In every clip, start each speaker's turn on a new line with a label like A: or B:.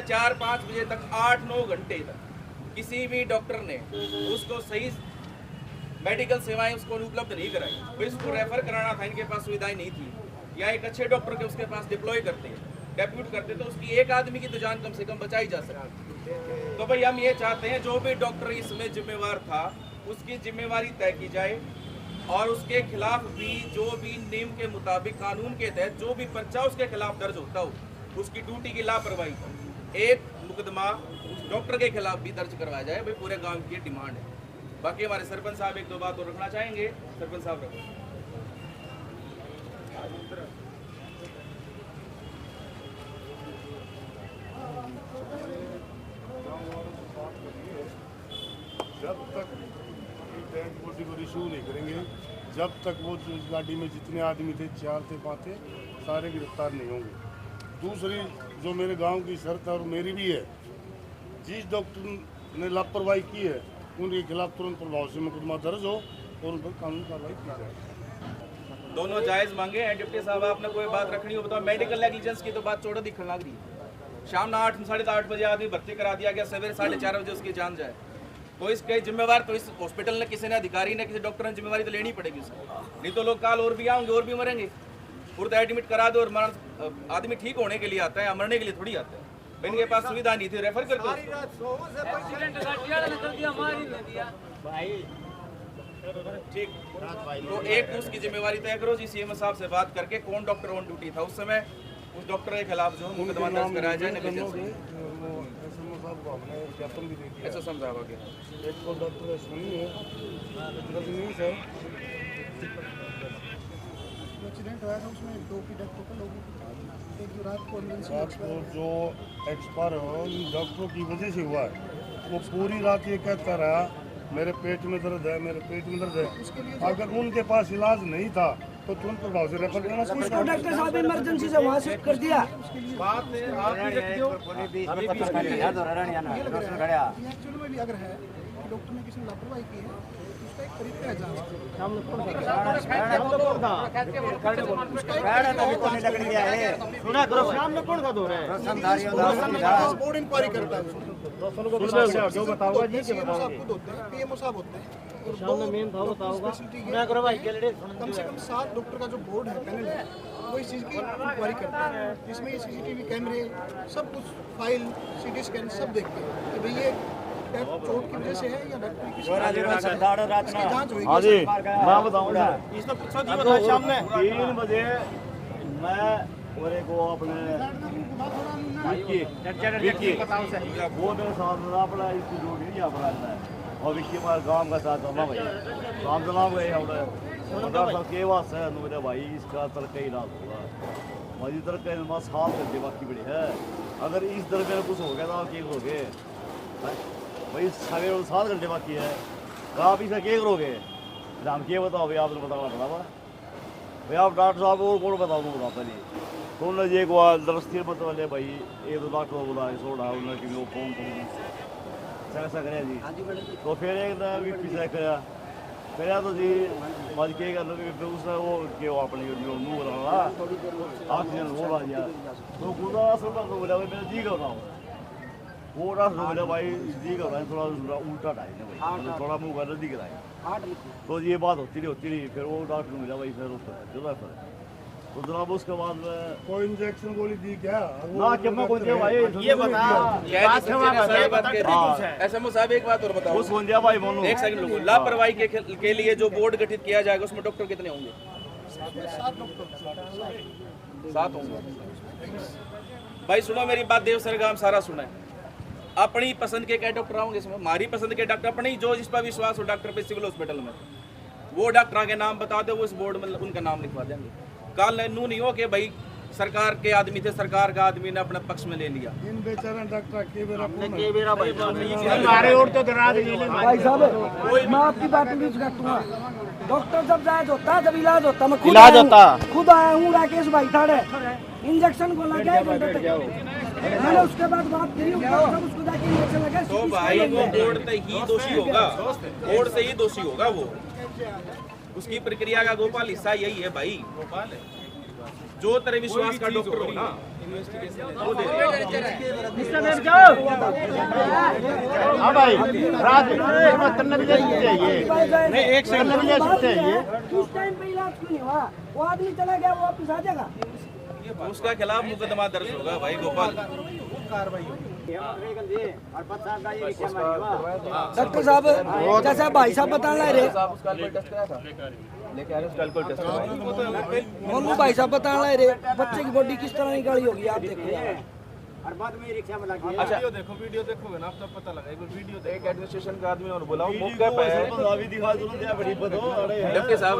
A: 4-5 बजे तक 8-9 घंटे तक किसी भी डॉक्टर ने उसको सही मेडिकल सेवाएं उसको उपलब्ध नहीं कराई। फिर उसको रेफर कराना था, इनके पास सुविधाएं नहीं थी, या एक अच्छे डॉक्टर के उसके पास डिप्लॉय करते डेप्यूट करते तो उसकी एक आदमी की तो जान कम से कम बचाई जा सकती। तो भाई हम ये चाहते हैं जो भी डॉक्टर इसमें जिम्मेवार था उसकी जिम्मेवारी तय की जाए और उसके खिलाफ भी जो भी नियम के मुताबिक कानून के तहत जो भी पर्चा उसके खिलाफ दर्ज होता हो, उसकी ड्यूटी की लापरवाही पर एक मुकदमा डॉक्टर के खिलाफ भी दर्ज करवाया जाए। भाई पूरे गांव की डिमांड है। बाकी हमारे सरपंच साहब एक दो बात और रखना चाहेंगे। सरपंच साहब रखो।
B: जब तक डेड बॉडी को रिसीव नहीं करेंगे, जब तक वो इस गाड़ी में जितने आदमी थे 4 थे 5 थे सारे गिरफ्तार नहीं होंगे। दूसरी जो मेरे गांव की शर्त है और मेरी भी है, जिस डॉक्टर ने लापरवाही की है उनके खिलाफ तुरंत प्रभाव से मुकदमा दर्ज हो और उन पर कानूनी कार्रवाई की जाए।
A: दोनों जायज मांगे हैं। डिप्टी साहब आपने कोई बात रखनी हो बताओ। मेडिकल नेग्लिजेंस की तो बात चौड़ा दिखने लग रही है। शाम ना 8 साढ़े 8 बजे आदमी भर्ती करा दिया गया, सवेरे 4:30 बजे उसकी जान जाए। तो इसके जिम्मेवार तो इस हॉस्पिटल ने किसी ने अधिकारी ने किसी डॉक्टर ने जिम्मेवारी तो लेनी पड़ेगी उसकी, नहीं तो लोग काल और भी आएंगे और भी मरेंगे। पूरा तो एडमिट करा दो और आदमी ठीक होने के लिए आता है, मरने के लिए थोड़ी आता है। इनके पास सुविधा नहीं थी, रेफर कर दो। ठीक, तो एक तो उसकी जिम्मेवारी तय करो जी। सीएम साहब से बात करके कौन डॉक्टर ऑन ड्यूटी था उस समय, उस डॉक्टर के खिलाफ जो मुकदमा दर्ज कराया जाए। एसएसएम साहब आगे
B: एक को डॉक्टर अश्विनी है, रजनीश है।
C: एक्सीडेंट हुआ था उसमें 2 की डेथ हो गई लोगों की। एक जो रात को
B: जो एक्सपायर हो डॉक्टरों की वजह से हुआ है, वो पूरी रात ये कहता रहा मेरे पेट में दर्द है, मेरे पेट में दर्द है। अगर उनके पास इलाज नहीं था तो तुरंत प्रभाव से रेफर करना चाहिए।
C: उसको डॉक्टर साहब इमरजेंसी से वहाँ शिफ्ट कर दिया। एक्चुअली में भी अगर है कि डॉक्टर ने किसी ने लापरवाही की है उसका एक तरीका है जांच बोर्ड इंक्वायरी करता है उसको बताऊंगा जी पीएमओ साहब होते हैं। कम से कम 7 डॉक्टर का जो बोर्ड है पैनल है वो इस चीज़ की इंक्वायरी करता है, जिसमें ये सीसीटीवी कैमरे सब कुछ फाइल सीटी स्कैन सब देखते हैं कि भाई ये चोट की वजह से है या डॉक्टर की जांच होगी।
D: हाँ जी मैं बताऊँगा। शाम में 3 बजे मैं और एक वो अपने विक्की वो मेरे साथ अपना इसकी ड्यूटी नहीं अपना और विक्की हमारे गाँव का साथ होना भाई काम चला गए डॉक्टर के वास्ते है मेरे भाई इसका तड़का ही रात होगा मजी तड़का इनमें 7 घंटे बाकी बड़ी है। अगर इस दरमियान कुछ हो गया तो आप क्या करोगे भाई? सवेरे 7 घंटे बाकी है, आप इसका क्या करोगे? हम क्या बताओ भाई, आपने बताना पड़ा भाई। आप डॉक्टर साहब और कौन बताओ बोला पहले तो उन्होंने ये को दरस्ती मत वाले भाई ये तो डॉक्टर बोला सोड़ा उन्होंने कि वो फोन ऐसा करे जी। तो फिर एक दिन पीछे कराया तो जी मज के कर फिर उसने वो कि वो अपने मुँह रहा ऑक्सीजन हो रहा दिया तो खुदा तो बोला भाई मेरा जी कर रहा हूँ वो रास्ता बोला भाई जी कर रहा है थोड़ा उल्टा टाइम है भाई थोड़ा मुँह कर दिख रहा है। तो ये बात होती रही फिर वो डॉक्टर मिला भाई फिर उसका तो जनाब उसके बाद में
B: कोई इंजेक्शन गोली दी क्या
D: ना कि मैं कौन दिया भाई
A: ये बता एसएमओ साहब एक बात और बताओ।
D: उस कौन दिया भाई बोलो
A: एक सेकंड रुको। लापरवाही के लिए जो बोर्ड गठित किया जाएगा उसमें डॉक्टर कितने होंगे? 7 होंगे। भाई सुनो मेरी बात, देव सर गांव सारा सुना है। अपनी पसंद के क्या डॉक्टर आओगे इसमें? हमारी पसंद के डॉक्टर अपनी जो जिस पर विश्वास हो डॉक्टर पे सिविल हॉस्पिटल में वो डॉक्टर के नाम बता दो, वो इस बोर्ड में उनका नाम लिखवा देंगे। कल नू नहीं हो कि भाई सरकार के आदमी थे, सरकार का आदमी ने अपने पक्ष में ले लिया।
B: इन बेचारा डॉक्टर
C: भाई साहब मैं आपकी बात नहीं सुनूंगा। डॉक्टर जब जायज होता है जब इलाज होता है। मैं खुद आया हूँ राकेश भाई थाड़े इंजेक्शन को लगा 1 घंटे तक मैंने उसके बाद बात करी उसको जाके इंजेक्शन लगा।
A: तो भाई वो बोर्ड से ही दोषी होगा, बोर्ड से ही दोषी होगा वो। उसकी प्रक्रिया का गोपाल हिस्सा यही है भाई। गोपाल है जो तेरे विश्वास का डॉक्टर हो ना वो दे दे।
D: हाँ भाई राज चाहिए
C: नहीं
D: एक सेकंड चाहिए
C: किस टाइम पे इलाज क्यों नहीं हुआ? वो आदमी चला गया, वो वापस आ जाएगा।
A: उसका खिलाफ मुकदमा दर्ज होगा भाई गोपाल।
C: डॉक्टर साहब जैसा भाई साहब बता रहे मम्मू भाई साहब बता रहे बच्चे की बॉडी किस तरह निकाली होगी, आप देखो।
A: अच्छा वीडियो देखोगे ना तब पता लगेगा। वीडियो एक एडमिनिस्ट्रेशन का आदमी और बुलाओ मौके पे डॉक्टर साहब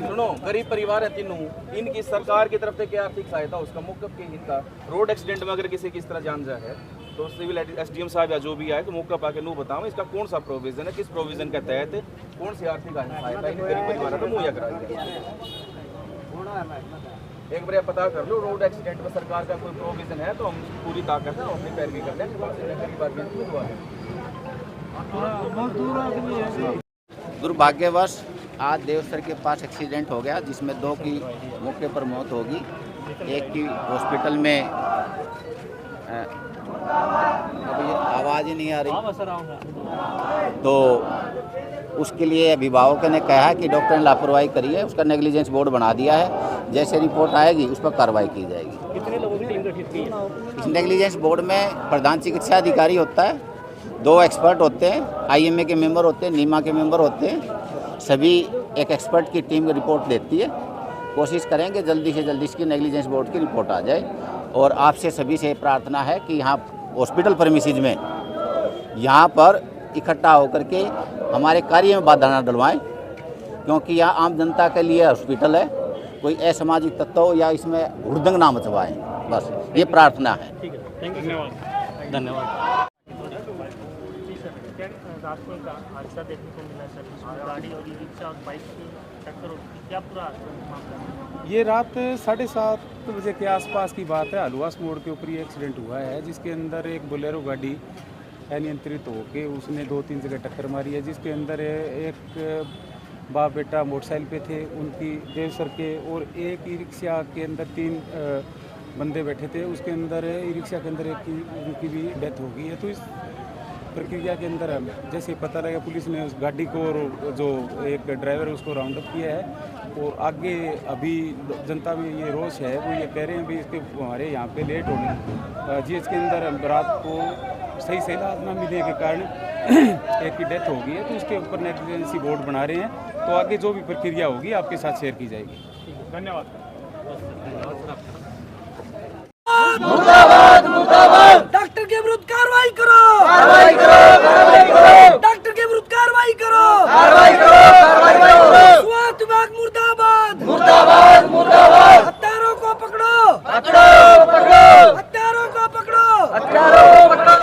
A: सुनो, गरीब परिवार है तीनों, इनकी सरकार की तरफ से क्या आर्थिक सहायता उसका मौके पे इनका रोड एक्सीडेंट में अगर किसी की इस तरह जान जाए है तो सिविल एसडीएम साहब या जो भी आए तो मौका पाके नू बताओ इसका कौन सा प्रोविजन है, किस प्रोविजन के तहत कौन सी आर्थिक सहायता इन गरीब परिवार को मुहैया कराई जाए। एक बार पता कर लो रोड एक्सीडेंट में सरकार का कोई प्रोविजन है तो हम पूरी ताकत है अपनी पैरवी कर लें।
E: दुर्भाग्यवश आज देवसर के पास एक्सीडेंट हो गया जिसमें 2 की मौके पर मौत होगी, एक की हॉस्पिटल में अभी आवाज़ ही नहीं आ रही, तो उसके लिए अभिभावकों ने कहा है कि डॉक्टर ने लापरवाही करी है, उसका नेग्लिजेंस बोर्ड बना दिया है, जैसे रिपोर्ट आएगी उस पर कार्रवाई की जाएगी।
F: कितने लोगों की टीम गठित की है?
E: इस नेग्लिजेंस बोर्ड में प्रधान चिकित्सा अधिकारी होता है, 2 एक्सपर्ट होते हैं, आईएमए के मेंबर होते हैं, नीमा के मेंबर होते हैं, सभी एक एक्सपर्ट की टीम रिपोर्ट देती है। कोशिश करेंगे जल्दी से जल्दी इसकी नेग्लिजेंस बोर्ड की रिपोर्ट आ जाए। और आपसे सभी से प्रार्थना है कि यहाँ हॉस्पिटल प्रेमिसेस में यहाँ पर इकट्ठा होकर के हमारे कार्य में बाधा न डलवाएं, क्योंकि यहाँ आम जनता के लिए हॉस्पिटल है, कोई असामाजिक तत्व हो या इसमें हुड़दंग ना मचवाएं, बस ये प्रार्थना है।
F: ठीक है, थैंक यू, धन्यवाद।
G: रात को एक हादसा देखने को मिला सर, जिसमें गाड़ी और ई-रिक्शा और बाइक की टक्कर होती, क्या पूरा मामला?
H: ये रात 7:30 बजे के आसपास की बात है। हलवास मोड़ के ऊपर ये एक्सीडेंट हुआ है, जिसके अंदर एक बोलेरो गाड़ी अनियंत्रित होकर उसने 2-3 जगह टक्कर मारी है, जिसके अंदर एक बाप बेटा मोटरसाइकिल पे थे, उनकी देवसर के, और एक ई रिक्शा के अंदर 3 बंदे बैठे थे, उसके अंदर ई रिक्शा के अंदर एक उनकी भी डेथ हो गई है। तो इस प्रक्रिया के अंदर जैसे पता लगा पुलिस ने उस गाड़ी को और जो एक ड्राइवर है उसको राउंड अप किया है। और आगे अभी जनता में ये रोष है, वो ये कह रहे हैं भी इसके हमारे यहाँ पे लेट हो गई, जीएच के अंदर रात को सही इलाज न मिलने के कारण एक की डेथ हो गई है, तो उसके ऊपर नेग्लिजेंसी बोर्ड बना रहे हैं। तो आगे जो भी प्रक्रिया होगी आपके साथ शेयर की जाएगी।
G: धन्यवाद।
C: डॉक्टर के विरुद्ध कार्रवाई करो, कार्रवाई करो, कार्रवाई करो।